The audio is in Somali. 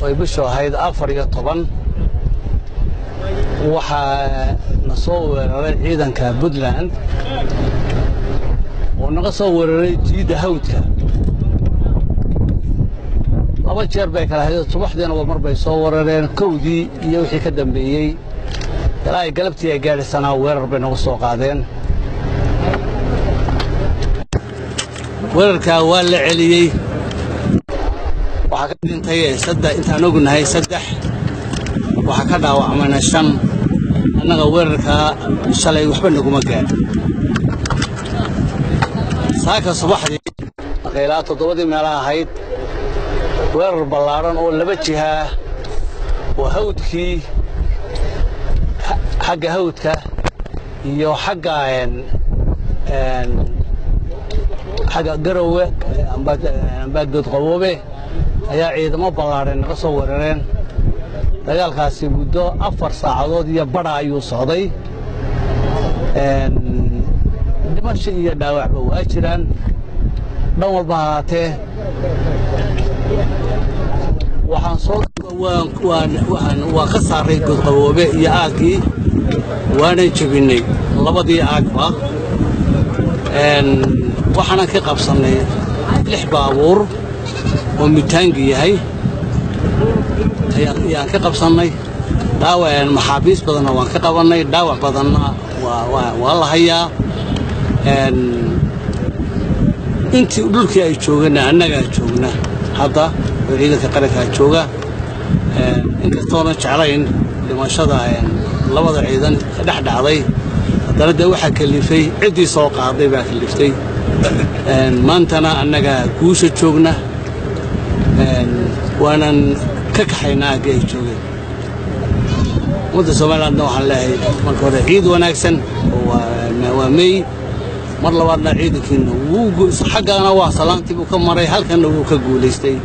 oy bishu ahayd 14 waxaa na soo weeraray ciidanka Puntland oo naga soo weeraray jiida hawdka laba jeer bay kala hayeen subaxdiina mar bay soo weerareen kowdii iyo wixii ka dambeeyay ilaa galabtii ay gaarsanaa weerar bay nagu soo qaadeen weerarka waa la celiyay waxa ka dhintay saddex intaan ognahay saddex waxa ka dhaawacmay shan annaga weerarka shalay waxba naguma gaar saaka subaxdii ilaa 7 meelaha ahayd weerar ballaaran oo laba jiha oo hawdkii xagga hawdka iyo xagga garowe amba dad qaboobe ayaa ciidamo ballaaran naga soo weerareen dagaalkaasi muddo 4 saacadood iyo badha ayuu socday dhimasho iyo dhaawacba waa jiraan dhan walba haatee waan ka saaray godqaboobe iyo aagii waanan jabinay labadii aagba waxaanan ka qabsannay 6 baabuur oo mitaangi yahay ayaan ka qabsannay dhaawac maxaabiis badanna waan ka qabannay dhaawac badanna waa la hayaa intii dhulkii ay joogana annaga joogna hadda ciidanka qaranka jooga inkastoona jeclayn dhimashada labada ciidan dhex dhacday haddana waxa kalifay cidii soo qaaday baa kaliftay maantana annaga guusha joogna waanan ka kaxaynaa ay joogeen wadda Soomaaliland waxaan leeyahay marka hore ciid wanaagsan waa May mar labaadna ciidankiina wuu xaqana waa salaantii uu ka maray halkana wuu ka guuleystay